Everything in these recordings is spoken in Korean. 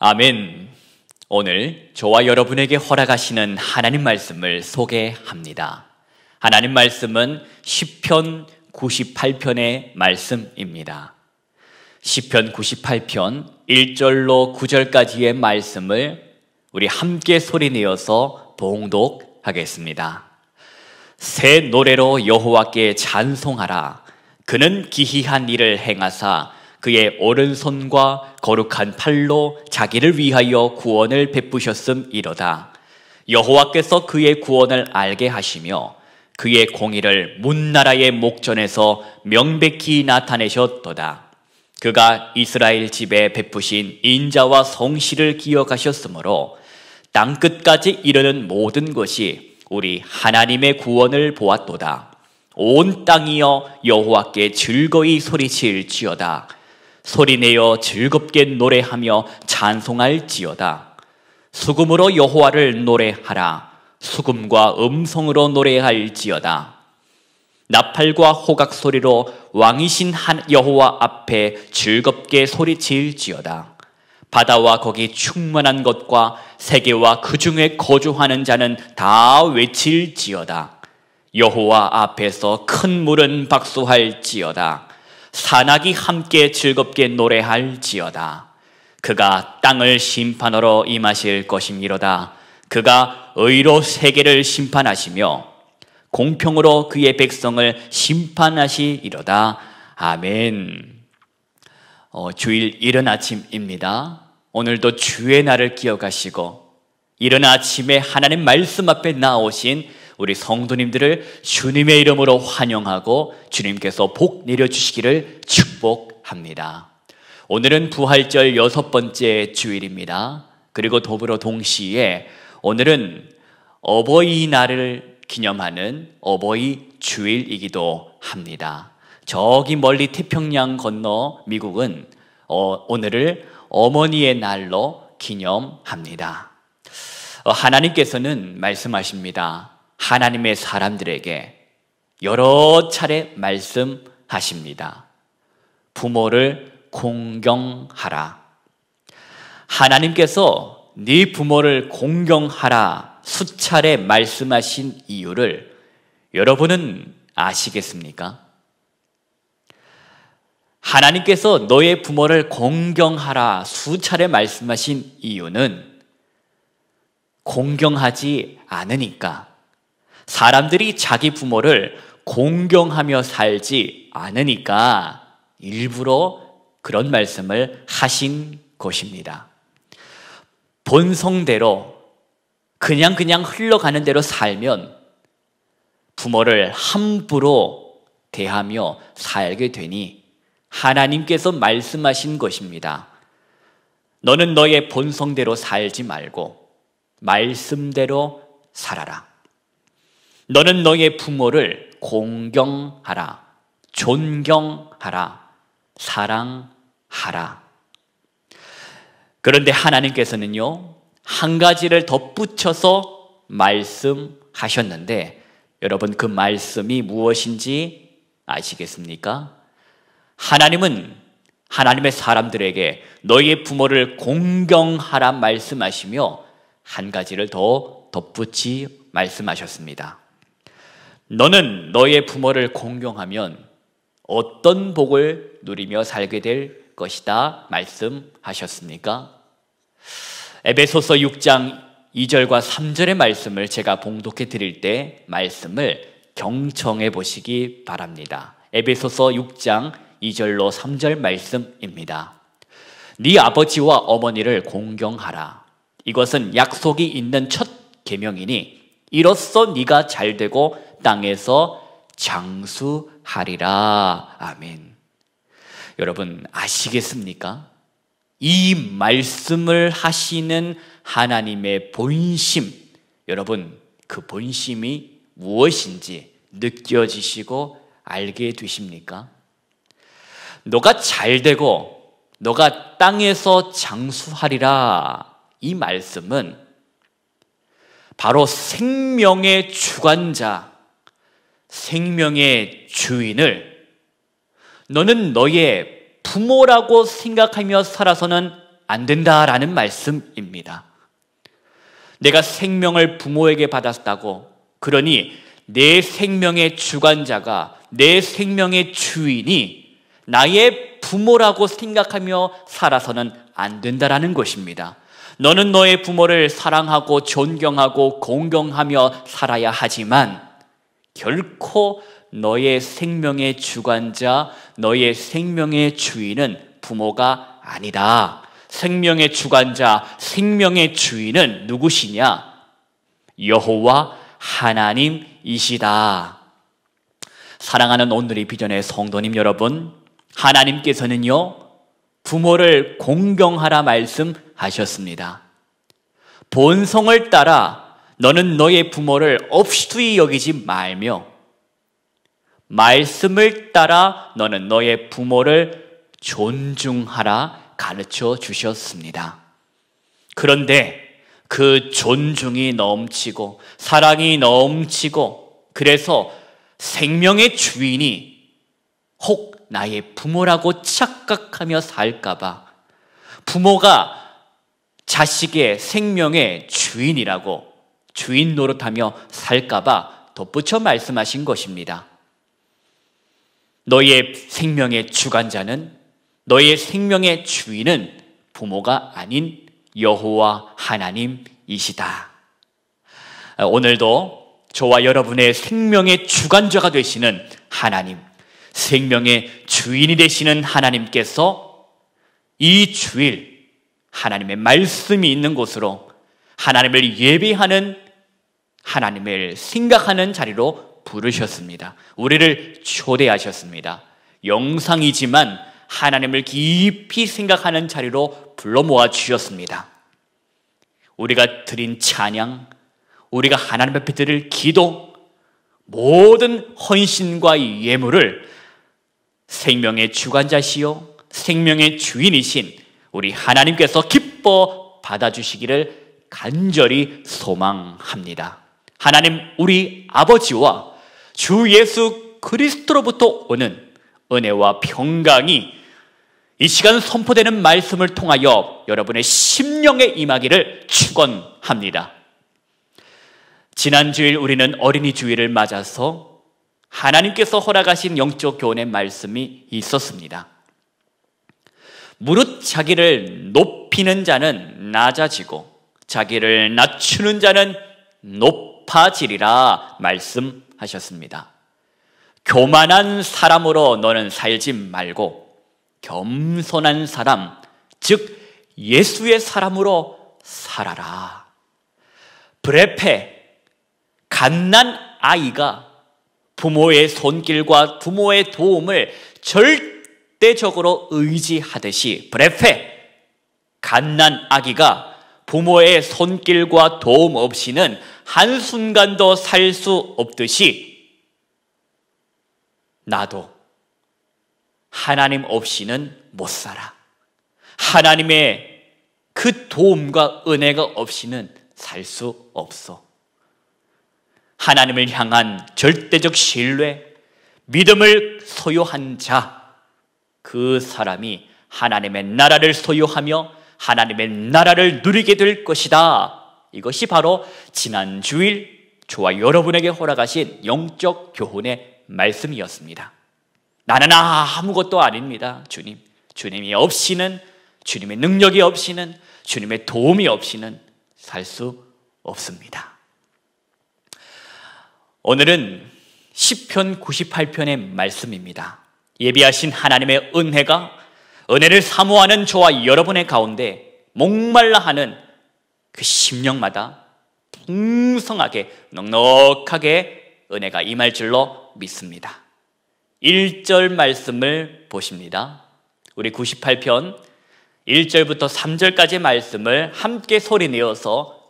아멘. 오늘 저와 여러분에게 허락하시는 하나님 말씀을 소개합니다. 하나님 말씀은 시편 98편의 말씀입니다. 시편 98편 1절로 9절까지의 말씀을 우리 함께 소리내어서 봉독하겠습니다. 새 노래로 여호와께 찬송하라. 그는 기이한 일을 행하사 그의 오른손과 거룩한 팔로 자기를 위하여 구원을 베푸셨음이로다. 여호와께서 그의 구원을 알게 하시며 그의 공의를 문나라의 목전에서 명백히 나타내셨도다. 그가 이스라엘 집에 베푸신 인자와 성실을 기억하셨으므로 땅끝까지 이르는 모든 것이 우리 하나님의 구원을 보았도다. 온 땅이여 여호와께 즐거이 소리칠지어다. 소리내어 즐겁게 노래하며 찬송할지어다. 수금으로 여호와를 노래하라. 수금과 음성으로 노래할지어다. 나팔과 호각 소리로 왕이신 여호와 앞에 즐겁게 소리칠지어다. 바다와 거기 충만한 것과 세계와 그 중에 거주하는 자는 다 외칠지어다. 여호와 앞에서 큰 물은 박수할지어다. 산악이 함께 즐겁게 노래할지어다. 그가 땅을 심판하러 임하실 것이미로다. 그가 의로 세계를 심판하시며 공평으로 그의 백성을 심판하시리로다. 아멘. 주일 이른 아침입니다. 오늘도 주의 날을 기억하시고 이른 아침에 하나님 말씀 앞에 나오신 우리 성도님들을 주님의 이름으로 환영하고 주님께서 복 내려주시기를 축복합니다. 오늘은 부활절 6번째 주일입니다. 그리고 더불어 동시에 오늘은 어버이날을 기념하는 어버이 주일이기도 합니다. 저기 멀리 태평양 건너 미국은 오늘을 어머니의 날로 기념합니다. 하나님께서는 말씀하십니다. 하나님의 사람들에게 여러 차례 말씀하십니다. 부모를 공경하라. 하나님께서 네 부모를 공경하라 수차례 말씀하신 이유를 여러분은 아시겠습니까? 하나님께서 너의 부모를 공경하라 수차례 말씀하신 이유는 공경하지 않으니까, 사람들이 자기 부모를 공경하며 살지 않으니까 일부러 그런 말씀을 하신 것입니다. 본성대로 그냥 흘러가는 대로 살면 부모를 함부로 대하며 살게 되니 하나님께서 말씀하신 것입니다. 너는 너의 본성대로 살지 말고 말씀대로 살아라. 너는 너의 부모를 공경하라, 존경하라, 사랑하라. 그런데 하나님께서는요, 한 가지를 덧붙여서 말씀하셨는데 여러분 그 말씀이 무엇인지 아시겠습니까? 하나님은 하나님의 사람들에게 너희의 부모를 공경하라 말씀하시며 한 가지를 더 덧붙이 말씀하셨습니다. 너는 너의 부모를 공경하면 어떤 복을 누리며 살게 될 것이다 말씀하셨습니까? 에베소서 6장 2절과 3절의 말씀을 제가 봉독해 드릴 때 말씀을 경청해 보시기 바랍니다. 에베소서 6장 2절로 3절 말씀입니다. 네 아버지와 어머니를 공경하라. 이것은 약속이 있는 첫 계명이니 이로써 네가 잘되고 땅에서 장수하리라. 아멘. 여러분 아시겠습니까? 이 말씀을 하시는 하나님의 본심, 여러분 그 본심이 무엇인지 느껴지시고 알게 되십니까? 너가 잘되고 너가 땅에서 장수하리라, 이 말씀은 바로 생명의 주관자, 생명의 주인을 너는 너의 부모라고 생각하며 살아서는 안 된다라는 말씀입니다. 내가 생명을 부모에게 받았다고, 그러니 내 생명의 주관자가, 내 생명의 주인이 나의 부모라고 생각하며 살아서는 안 된다라는 것입니다. 너는 너의 부모를 사랑하고 존경하고 공경하며 살아야 하지만 결코 너의 생명의 주관자, 너의 생명의 주인은 부모가 아니다. 생명의 주관자, 생명의 주인은 누구시냐? 여호와 하나님이시다. 사랑하는 오늘의 비전의 성도님 여러분, 하나님께서는요, 부모를 공경하라 말씀하셨습니다. 본성을 따라 너는 너의 부모를 업수히 여기지 말며, 말씀을 따라 너는 너의 부모를 존중하라 가르쳐 주셨습니다. 그런데 그 존중이 넘치고 사랑이 넘치고, 그래서 생명의 주인이 혹 나의 부모라고 착각하며 살까봐, 부모가 자식의 생명의 주인이라고 주인 노릇하며 살까봐 덧붙여 말씀하신 것입니다. 너의 생명의 주관자는, 너의 생명의 주인은 부모가 아닌 여호와 하나님이시다. 오늘도 저와 여러분의 생명의 주관자가 되시는 하나님, 생명의 주인이 되시는 하나님께서 이 주일 하나님의 말씀이 있는 곳으로, 하나님을 예배하는, 하나님을 생각하는 자리로 부르셨습니다. 우리를 초대하셨습니다. 영상이지만 하나님을 깊이 생각하는 자리로 불러 모아 주셨습니다. 우리가 드린 찬양, 우리가 하나님 앞에 드릴 기도, 모든 헌신과 예물을 생명의 주관자시요 생명의 주인이신 우리 하나님께서 기뻐 받아주시기를 간절히 소망합니다. 하나님, 우리 아버지와 주 예수 그리스도로부터 오는 은혜와 평강이 이 시간 선포되는 말씀을 통하여 여러분의 심령에 임하기를 축원합니다. 지난 주일 우리는 어린이 주일을 맞아서 하나님께서 허락하신 영적 교훈의 말씀이 있었습니다. 무릇 자기를 높이는 자는 낮아지고 자기를 낮추는 자는 높아지리라 말씀하셨습니다. 교만한 사람으로 너는 살지 말고 겸손한 사람, 즉 예수의 사람으로 살아라. 브레페, 갓난 아이가 부모의 손길과 부모의 도움을 절대적으로 의지하듯이, 브레페, 갓난 아기가 부모의 손길과 도움 없이는 한순간도 살 수 없듯이, 나도 하나님 없이는 못 살아. 하나님의 그 도움과 은혜가 없이는 살 수 없어. 하나님을 향한 절대적 신뢰, 믿음을 소유한 자, 그 사람이 하나님의 나라를 소유하며 하나님의 나라를 누리게 될 것이다. 이것이 바로 지난 주일 저와 여러분에게 허락하신 영적 교훈의 말씀이었습니다. 나는 아무것도 아닙니다. 주님이 없이는, 주님의 능력이 없이는, 주님의 도움이 없이는 살 수 없습니다. 오늘은 시편 98편의 말씀입니다. 예비하신 하나님의 은혜를 사모하는 저와 여러분의 가운데 목말라 하는 그 심령마다 풍성하게 넉넉하게 은혜가 임할 줄로 믿습니다. 1절 말씀을 보십니다. 우리 98편 1절부터 3절까지의 말씀을 함께 소리내어서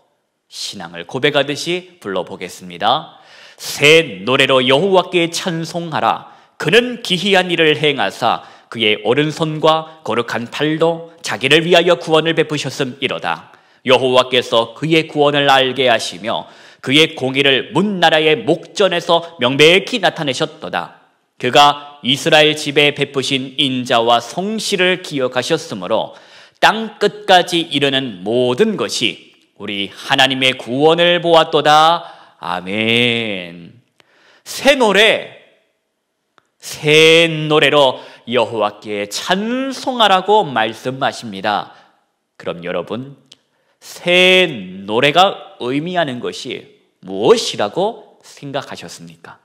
신앙을 고백하듯이 불러보겠습니다. 새 노래로 여호와께 찬송하라. 그는 기이한 일을 행하사 그의 오른손과 거룩한 팔로 자기를 위하여 구원을 베푸셨음이로다. 여호와께서 그의 구원을 알게 하시며 그의 공의를 문나라의 목전에서 명백히 나타내셨도다. 그가 이스라엘 집에 베푸신 인자와 성실을 기억하셨으므로 땅 끝까지 이르는 모든 것이 우리 하나님의 구원을 보았도다. 아멘. 새 노래로 여호와께 찬송하라고 말씀하십니다. 그럼 여러분, 새 노래가 의미하는 것이 무엇이라고 생각하셨습니까?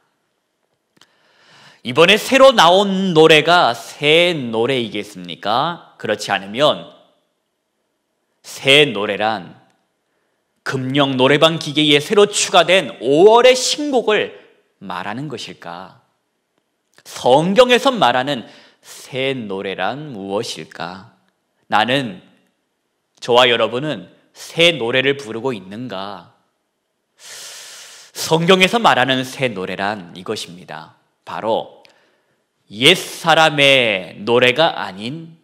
이번에 새로 나온 노래가 새 노래이겠습니까? 그렇지 않으면 새 노래란 금령 노래방 기계에 새로 추가된 5월의 신곡을 말하는 것일까? 성경에서 말하는 새 노래란 무엇일까? 저와 여러분은 새 노래를 부르고 있는가? 성경에서 말하는 새 노래란 이것입니다. 바로 옛사람의 노래가 아닌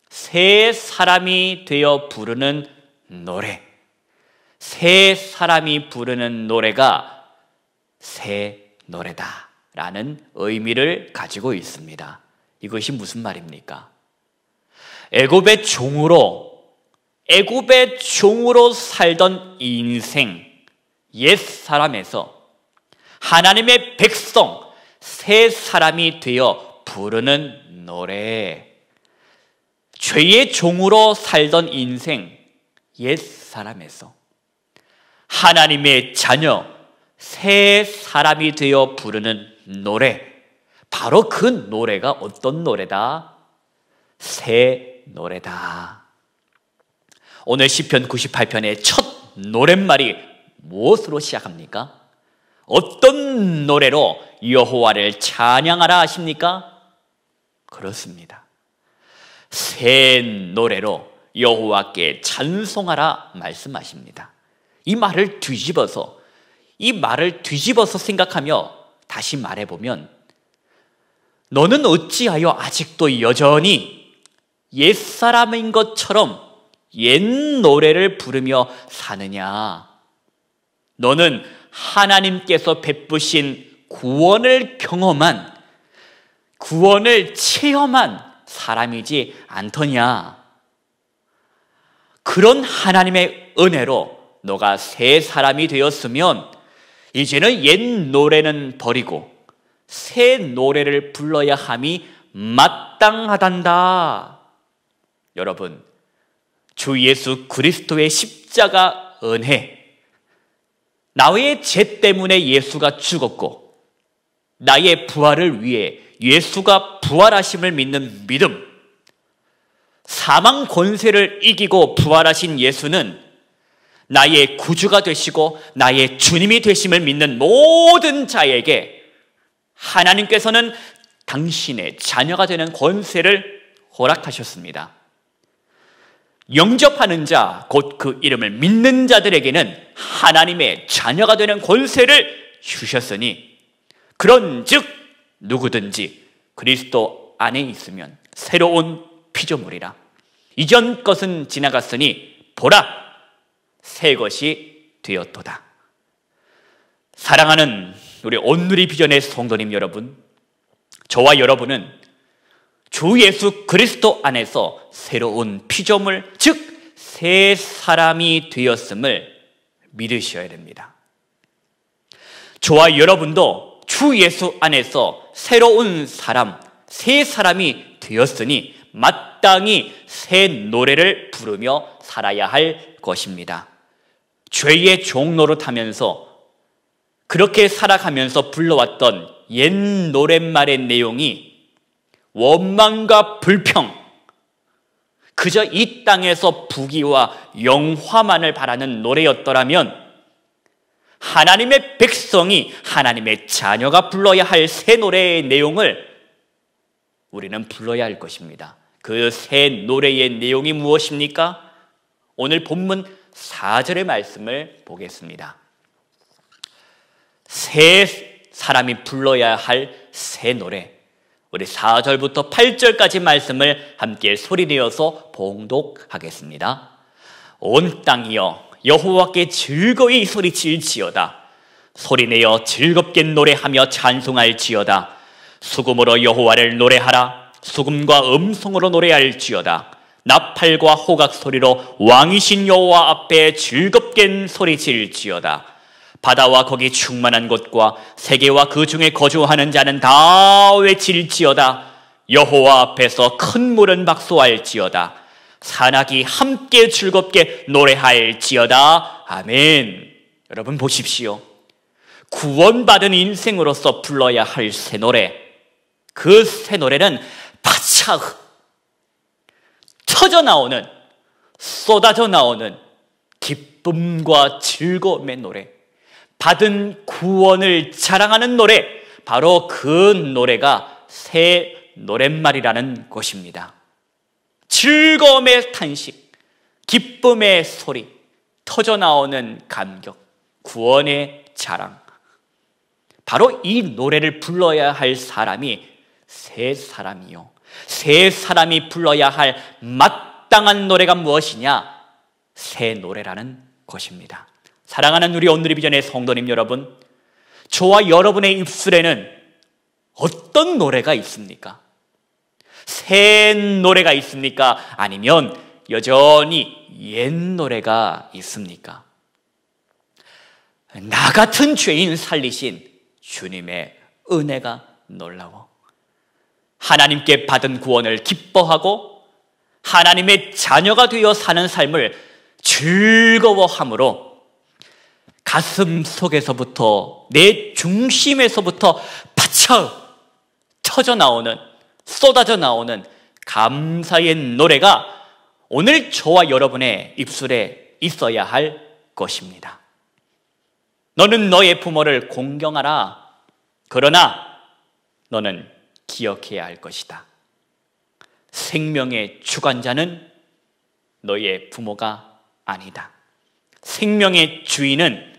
새 사람이 되어 부르는 노래. 새 사람이 부르는 노래가 새 노래다 라는 의미를 가지고 있습니다. 이것이 무슨 말입니까? 애굽의 종으로 살던 인생, 옛사람에서 하나님의 백성, 새 사람이 되어 부르는 노래. 죄의 종으로 살던 인생, 옛사람에서 하나님의 자녀, 새 사람이 되어 부르는 노래. 바로 그 노래가 어떤 노래다? 새 노래다. 오늘 시편 98편의 첫 노랫말이 무엇으로 시작합니까? 어떤 노래로 여호와를 찬양하라 하십니까? 그렇습니다. 새 노래로 여호와께 찬송하라 말씀하십니다. 이 말을 뒤집어서 생각하며 다시 말해보면, 너는 어찌하여 아직도 여전히 옛사람인 것처럼 옛 노래를 부르며 사느냐? 너는 하나님께서 베푸신 구원을 체험한 사람이지 않더냐? 그런 하나님의 은혜로 너가 새 사람이 되었으면 이제는 옛 노래는 버리고 새 노래를 불러야 함이 마땅하단다. 여러분, 주 예수 그리스도의 십자가 은혜, 나의 죄 때문에 예수가 죽었고 나의 부활을 위해 예수가 부활하심을 믿는 믿음, 사망 권세를 이기고 부활하신 예수는 나의 구주가 되시고 나의 주님이 되심을 믿는 모든 자에게 하나님께서는 당신의 자녀가 되는 권세를 허락하셨습니다. 영접하는 자, 곧 그 이름을 믿는 자들에게는 하나님의 자녀가 되는 권세를 주셨으니, 그런즉 누구든지 그리스도 안에 있으면 새로운 피조물이라. 이전 것은 지나갔으니 보라, 새 것이 되었도다. 사랑하는 우리 온누리 비전의 성도님 여러분, 저와 여러분은 주 예수 그리스도 안에서 새로운 피조물, 즉 새 사람이 되었음을 믿으셔야 됩니다. 저와 여러분도 주 예수 안에서 새로운 사람, 새 사람이 되었으니 마땅히 새 노래를 부르며 살아야 할 것입니다. 죄의 종노릇하면서 그렇게 살아가면서 불러왔던 옛 노랫말의 내용이 원망과 불평, 그저 이 땅에서 부귀와 영화만을 바라는 노래였더라면 하나님의 백성이, 하나님의 자녀가 불러야 할 새 노래의 내용을 우리는 불러야 할 것입니다. 그 새 노래의 내용이 무엇입니까? 오늘 본문 4절의 말씀을 보겠습니다. 새 사람이 불러야 할 새 노래, 우리 4절부터 8절까지 말씀을 함께 소리내어서 봉독하겠습니다. 온 땅이여 여호와께 즐거이 소리칠지어다. 소리내어 즐겁게 노래하며 찬송할지어다. 수금으로 여호와를 노래하라. 수금과 음성으로 노래할지어다. 나팔과 호각 소리로 왕이신 여호와 앞에 즐겁게 소리칠지어다. 바다와 거기 충만한 곳과 세계와 그 중에 거주하는 자는 다 외칠지어다. 여호와 앞에서 큰 물은 박수할지어다. 산악이 함께 즐겁게 노래할지어다. 아멘. 여러분 보십시오. 구원받은 인생으로서 불러야 할 새 노래, 그 새 노래는 파차흐, 터져 나오는, 쏟아져 나오는 기쁨과 즐거움의 노래, 받은 구원을 자랑하는 노래, 바로 그 노래가 새 노랫말이라는 것입니다. 즐거움의 탄식, 기쁨의 소리, 터져 나오는 감격, 구원의 자랑. 바로 이 노래를 불러야 할 사람이 새 사람이요, 새 사람이 불러야 할 마땅한 노래가 무엇이냐? 새 노래라는 것입니다. 사랑하는 우리 온누리 비전의 성도님 여러분, 저와 여러분의 입술에는 어떤 노래가 있습니까? 새 노래가 있습니까? 아니면 여전히 옛 노래가 있습니까? 나 같은 죄인 살리신 주님의 은혜가 놀라워. 하나님께 받은 구원을 기뻐하고 하나님의 자녀가 되어 사는 삶을 즐거워함으로 가슴 속에서부터, 내 중심에서부터 파쳐 터져 나오는, 쏟아져 나오는 감사의 노래가 오늘 저와 여러분의 입술에 있어야 할 것입니다. 너는 너의 부모를 공경하라. 그러나 너는 기억해야 할 것이다. 생명의 주관자는 너의 부모가 아니다. 생명의 주인은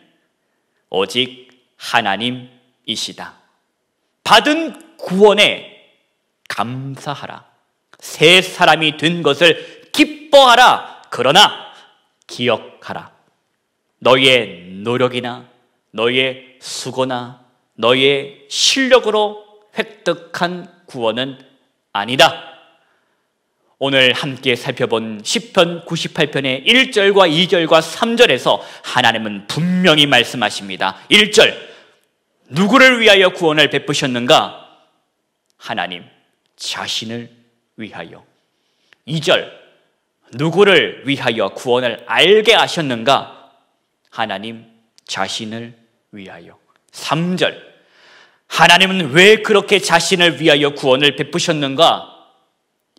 오직 하나님이시다. 받은 구원에 감사하라. 새 사람이 된 것을 기뻐하라. 그러나 기억하라. 너의 노력이나 너의 수고나 너의 실력으로 획득한 구원은 아니다. 오늘 함께 살펴본 시편 98편의 1절과 2절과 3절에서 하나님은 분명히 말씀하십니다. 1절, 누구를 위하여 구원을 베푸셨는가? 하나님 자신을 위하여. 2절, 누구를 위하여 구원을 알게 하셨는가? 하나님 자신을 위하여. 3절, 하나님은 왜 그렇게 자신을 위하여 구원을 베푸셨는가?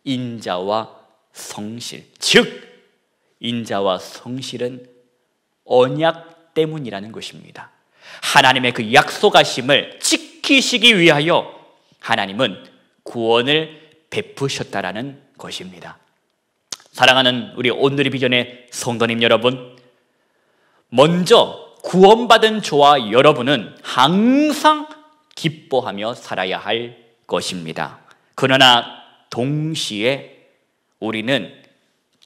인자와 성실, 즉 인자와 성실은 언약 때문이라는 것입니다. 하나님의 그 약속하심을 지키시기 위하여 하나님은 구원을 베푸셨다라는 것입니다. 사랑하는 우리 온누리 비전의 성도님 여러분, 먼저 구원받은 저와 여러분은 항상 기뻐하며 살아야 할 것입니다. 그러나 동시에 우리는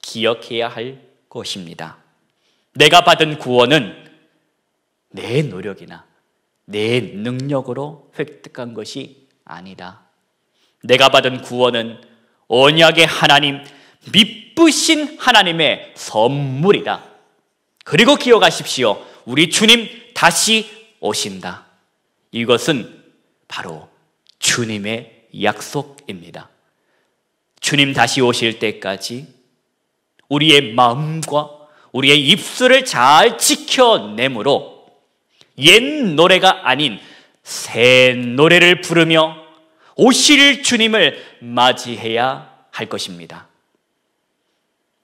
기억해야 할 것입니다. 내가 받은 구원은 내 노력이나 내 능력으로 획득한 것이 아니다. 내가 받은 구원은 언약의 하나님, 미쁘신 하나님의 선물이다. 그리고 기억하십시오. 우리 주님 다시 오신다. 이것은 바로 주님의 약속입니다. 주님 다시 오실 때까지 우리의 마음과 우리의 입술을 잘 지켜내므로 옛 노래가 아닌 새 노래를 부르며 오실 주님을 맞이해야 할 것입니다.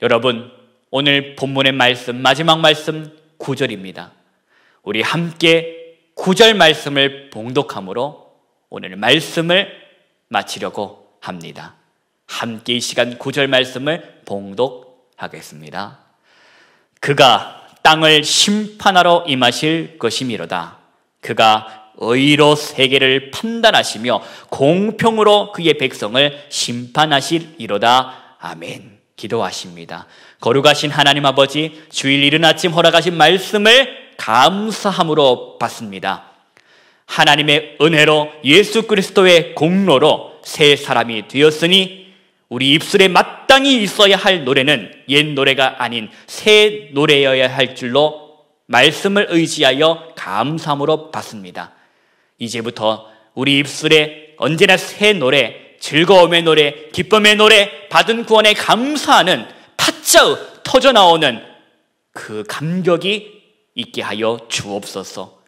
여러분, 오늘 본문의 말씀, 마지막 말씀 9절입니다. 우리 함께 9절 말씀을 봉독함으로 오늘 말씀을 마치려고 합니다. 함께 이 시간 9절 말씀을 봉독하겠습니다. 그가 땅을 심판하러 임하실 것이미로다. 그가 의로 세계를 판단하시며 공평으로 그의 백성을 심판하시리로다. 아멘. 기도하십니다. 거룩하신 하나님 아버지, 주일 이른 아침 허락하신 말씀을 감사함으로 받습니다. 하나님의 은혜로 예수 그리스도의 공로로 새 사람이 되었으니 우리 입술에 마땅히 있어야 할 노래는 옛 노래가 아닌 새 노래여야 할 줄로 말씀을 의지하여 감사함으로 받습니다. 이제부터 우리 입술에 언제나 새 노래, 즐거움의 노래, 기쁨의 노래, 받은 구원에 감사하는 파짜의 터져나오는 그 감격이 있게 하여 주옵소서.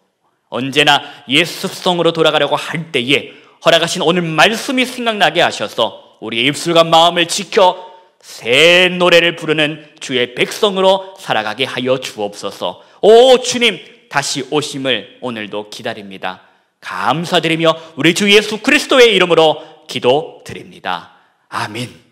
언제나 옛 습성으로 돌아가려고 할 때에 허락하신 오늘 말씀이 생각나게 하셔서 우리의 입술과 마음을 지켜 새 노래를 부르는 주의 백성으로 살아가게 하여 주옵소서. 오 주님, 다시 오심을 오늘도 기다립니다. 감사드리며 우리 주 예수 그리스도의 이름으로 기도드립니다. 아멘.